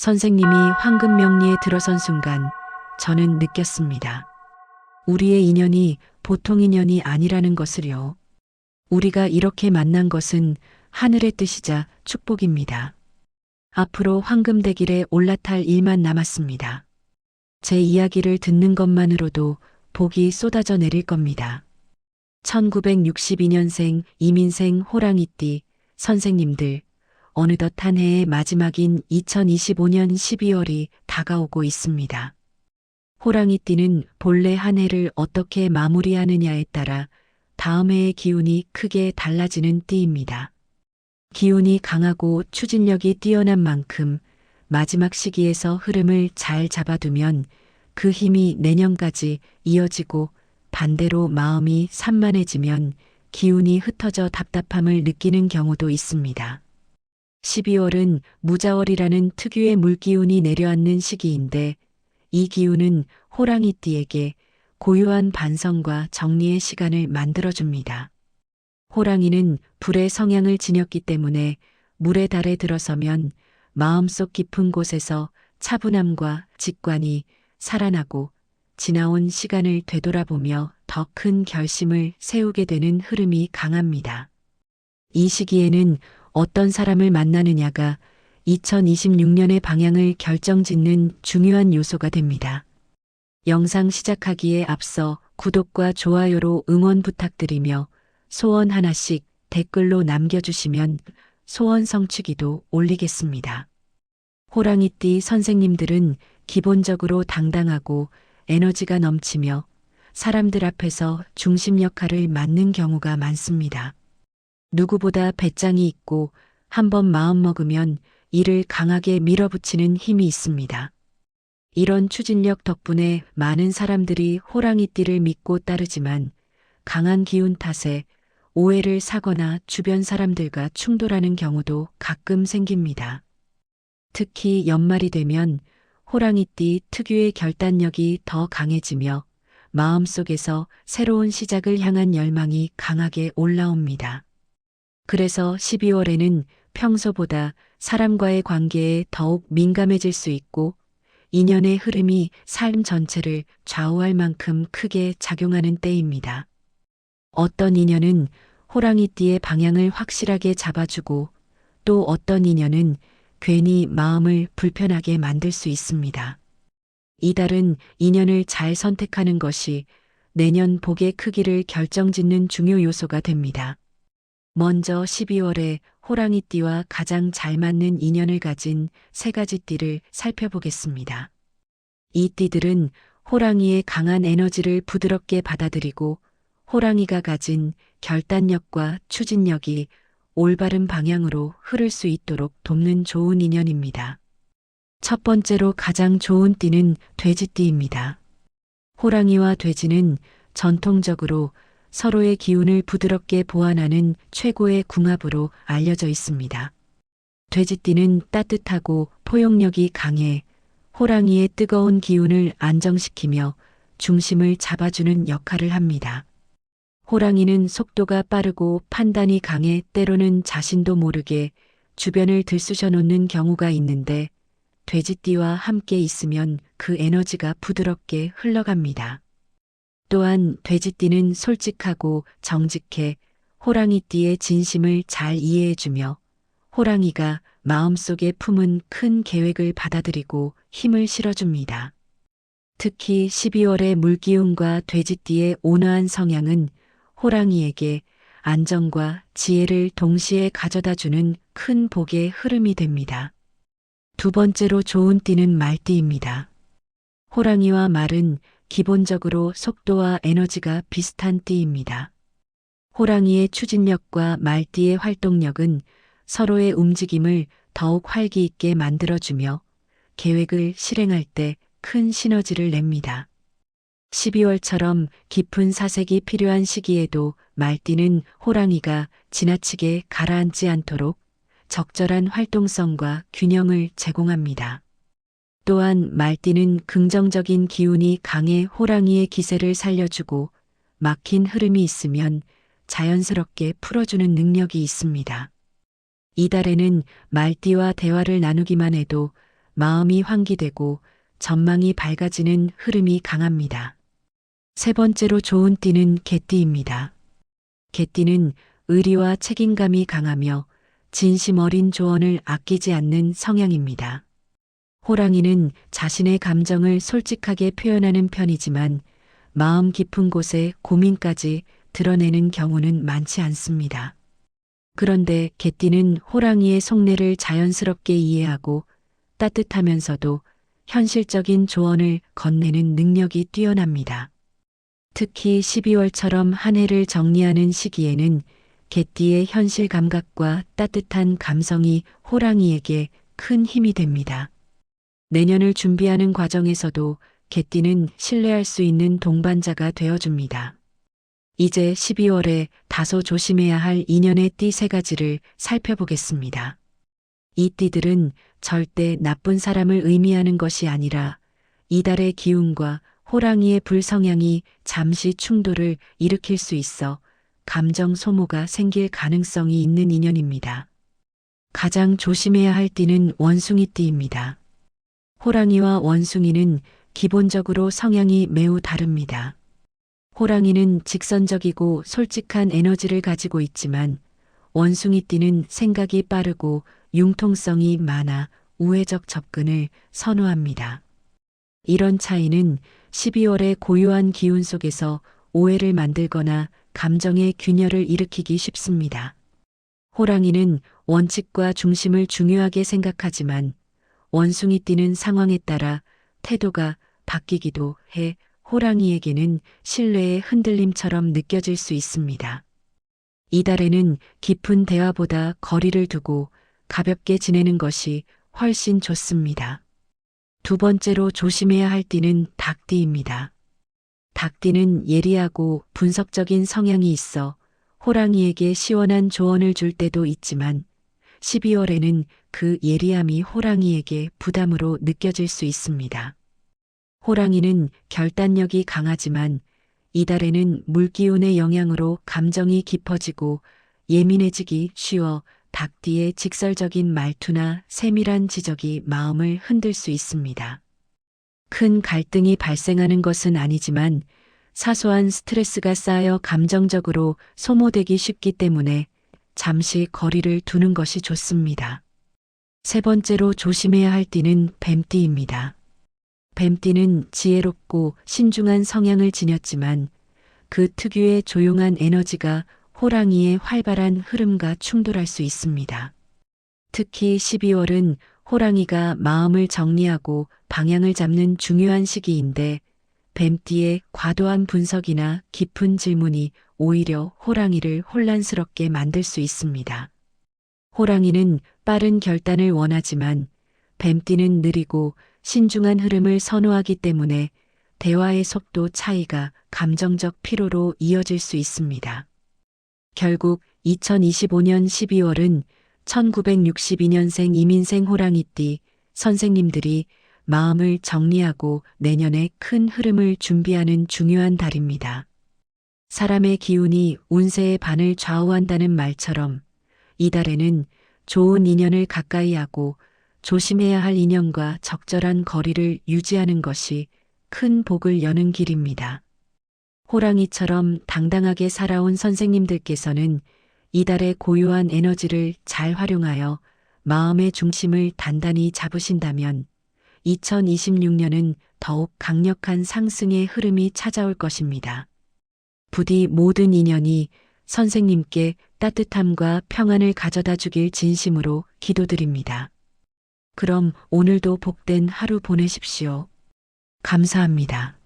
선생님이 황금명리에 들어선 순간 저는 느꼈습니다. 우리의 인연이 보통 인연이 아니라는 것을요. 우리가 이렇게 만난 것은 하늘의 뜻이자 축복입니다. 앞으로 황금대길에 올라탈 일만 남았습니다. 제 이야기를 듣는 것만으로도 복이 쏟아져 내릴 겁니다. 1962년생 이민생 호랑이띠 선생님들, 어느덧 한 해의 마지막인 2025년 12월이 다가오고 있습니다. 호랑이띠는 본래 한 해를 어떻게 마무리하느냐에 따라 다음 해의 기운이 크게 달라지는 띠입니다. 기운이 강하고 추진력이 뛰어난 만큼 마지막 시기에서 흐름을 잘 잡아두면 그 힘이 내년까지 이어지고, 반대로 마음이 산만해지면 기운이 흩어져 답답함을 느끼는 경우도 있습니다. 12월은 무자월이라는 특유의 물기운이 내려앉는 시기인데, 이 기운은 호랑이띠에게 고요한 반성과 정리의 시간을 만들어줍니다. 호랑이는 불의 성향을 지녔기 때문에 물의 달에 들어서면 마음속 깊은 곳에서 차분함과 직관이 살아나고, 지나온 시간을 되돌아보며 더 큰 결심을 세우게 되는 흐름이 강합니다. 이 시기에는 어떤 사람을 만나느냐가 2026년의 방향을 결정짓는 중요한 요소가 됩니다. 영상 시작하기에 앞서 구독과 좋아요로 응원 부탁드리며 소원 하나씩 댓글로 남겨주시면 소원 성취기도 올리겠습니다. 호랑이띠 선생님들은 기본적으로 당당하고 에너지가 넘치며 사람들 앞에서 중심 역할을 맡는 경우가 많습니다. 누구보다 배짱이 있고 한번 마음먹으면 이를 강하게 밀어붙이는 힘이 있습니다. 이런 추진력 덕분에 많은 사람들이 호랑이띠를 믿고 따르지만, 강한 기운 탓에 오해를 사거나 주변 사람들과 충돌하는 경우도 가끔 생깁니다. 특히 연말이 되면 호랑이띠 특유의 결단력이 더 강해지며 마음속에서 새로운 시작을 향한 열망이 강하게 올라옵니다. 그래서 12월에는 평소보다 사람과의 관계에 더욱 민감해질 수 있고, 인연의 흐름이 삶 전체를 좌우할 만큼 크게 작용하는 때입니다. 어떤 인연은 호랑이띠의 방향을 확실하게 잡아주고, 또 어떤 인연은 괜히 마음을 불편하게 만들 수 있습니다. 이달은 인연을 잘 선택하는 것이 내년 복의 크기를 결정짓는 중요 요소가 됩니다. 먼저 12월에 호랑이띠와 가장 잘 맞는 인연을 가진 세 가지 띠를 살펴보겠습니다. 이 띠들은 호랑이의 강한 에너지를 부드럽게 받아들이고, 호랑이가 가진 결단력과 추진력이 올바른 방향으로 흐를 수 있도록 돕는 좋은 인연입니다. 첫 번째로 가장 좋은 띠는 돼지띠입니다. 호랑이와 돼지는 전통적으로 서로의 기운을 부드럽게 보완하는 최고의 궁합으로 알려져 있습니다. 돼지띠는 따뜻하고 포용력이 강해 호랑이의 뜨거운 기운을 안정시키며 중심을 잡아주는 역할을 합니다. 호랑이는 속도가 빠르고 판단이 강해 때로는 자신도 모르게 주변을 들쑤셔 놓는 경우가 있는데, 돼지띠와 함께 있으면 그 에너지가 부드럽게 흘러갑니다. 또한 돼지띠는 솔직하고 정직해 호랑이띠의 진심을 잘 이해해주며, 호랑이가 마음속에 품은 큰 계획을 받아들이고 힘을 실어줍니다. 특히 12월의 물기운과 돼지띠의 온화한 성향은 호랑이에게 안정과 지혜를 동시에 가져다주는 큰 복의 흐름이 됩니다. 두 번째로 좋은 띠는 말띠입니다. 호랑이와 말은 기본적으로 속도와 에너지가 비슷한 띠입니다. 호랑이의 추진력과 말띠의 활동력은 서로의 움직임을 더욱 활기 있게 만들어주며 계획을 실행할 때 큰 시너지를 냅니다. 12월처럼 깊은 사색이 필요한 시기에도 말띠는 호랑이가 지나치게 가라앉지 않도록 적절한 활동성과 균형을 제공합니다. 또한 말띠는 긍정적인 기운이 강해 호랑이의 기세를 살려주고, 막힌 흐름이 있으면 자연스럽게 풀어주는 능력이 있습니다. 이달에는 말띠와 대화를 나누기만 해도 마음이 환기되고 전망이 밝아지는 흐름이 강합니다. 세 번째로 좋은 띠는 개띠입니다. 개띠는 의리와 책임감이 강하며 진심 어린 조언을 아끼지 않는 성향입니다. 호랑이는 자신의 감정을 솔직하게 표현하는 편이지만 마음 깊은 곳에 고민까지 드러내는 경우는 많지 않습니다. 그런데 개띠는 호랑이의 속내를 자연스럽게 이해하고 따뜻하면서도 현실적인 조언을 건네는 능력이 뛰어납니다. 특히 12월처럼 한 해를 정리하는 시기에는 개띠의 현실 감각과 따뜻한 감성이 호랑이에게 큰 힘이 됩니다. 내년을 준비하는 과정에서도 개띠는 신뢰할 수 있는 동반자가 되어줍니다. 이제 12월에 다소 조심해야 할 인연의 띠 세 가지를 살펴보겠습니다. 이 띠들은 절대 나쁜 사람을 의미하는 것이 아니라 이달의 기운과 호랑이의 불성향이 잠시 충돌을 일으킬 수 있어 감정 소모가 생길 가능성이 있는 인연입니다. 가장 조심해야 할 띠는 원숭이 띠입니다. 호랑이와 원숭이는 기본적으로 성향이 매우 다릅니다. 호랑이는 직선적이고 솔직한 에너지를 가지고 있지만 원숭이띠는 생각이 빠르고 융통성이 많아 우회적 접근을 선호합니다. 이런 차이는 12월의 고요한 기운 속에서 오해를 만들거나 감정의 균열을 일으키기 쉽습니다. 호랑이는 원칙과 중심을 중요하게 생각하지만 원숭이띠는 상황에 따라 태도가 바뀌기도 해 호랑이에게는 신뢰의 흔들림처럼 느껴질 수 있습니다. 이달에는 깊은 대화보다 거리를 두고 가볍게 지내는 것이 훨씬 좋습니다. 두 번째로 조심해야 할 띠는 닭띠입니다. 닭띠는 예리하고 분석적인 성향이 있어 호랑이에게 시원한 조언을 줄 때도 있지만 12월에는 그 예리함이 호랑이에게 부담으로 느껴질 수 있습니다. 호랑이는 결단력이 강하지만 이달에는 물기운의 영향으로 감정이 깊어지고 예민해지기 쉬워 닭띠의 직설적인 말투나 세밀한 지적이 마음을 흔들 수 있습니다. 큰 갈등이 발생하는 것은 아니지만 사소한 스트레스가 쌓여 감정적으로 소모되기 쉽기 때문에 잠시 거리를 두는 것이 좋습니다. 세 번째로 조심해야 할 띠는 뱀띠입니다. 뱀띠는 지혜롭고 신중한 성향을 지녔지만 그 특유의 조용한 에너지가 호랑이의 활발한 흐름과 충돌할 수 있습니다. 특히 12월은 호랑이가 마음을 정리하고 방향을 잡는 중요한 시기인데 뱀띠의 과도한 분석이나 깊은 질문이 오히려 호랑이를 혼란스럽게 만들 수 있습니다. 호랑이는 빠른 결단을 원하지만 뱀띠는 느리고 신중한 흐름을 선호하기 때문에 대화의 속도 차이가 감정적 피로로 이어질 수 있습니다. 결국 2025년 12월은 1962년생 이민생 호랑이띠 선생님들이 마음을 정리하고 내년에 큰 흐름을 준비하는 중요한 달입니다. 사람의 기운이 운세의 반을 좌우한다는 말처럼 이달에는 좋은 인연을 가까이 하고 조심해야 할 인연과 적절한 거리를 유지하는 것이 큰 복을 여는 길입니다. 호랑이처럼 당당하게 살아온 선생님들께서는 이달의 고요한 에너지를 잘 활용하여 마음의 중심을 단단히 잡으신다면 2026년은 더욱 강력한 상승의 흐름이 찾아올 것입니다. 부디 모든 인연이 선생님께 따뜻함과 평안을 가져다 주길 진심으로 기도드립니다. 그럼 오늘도 복된 하루 보내십시오. 감사합니다.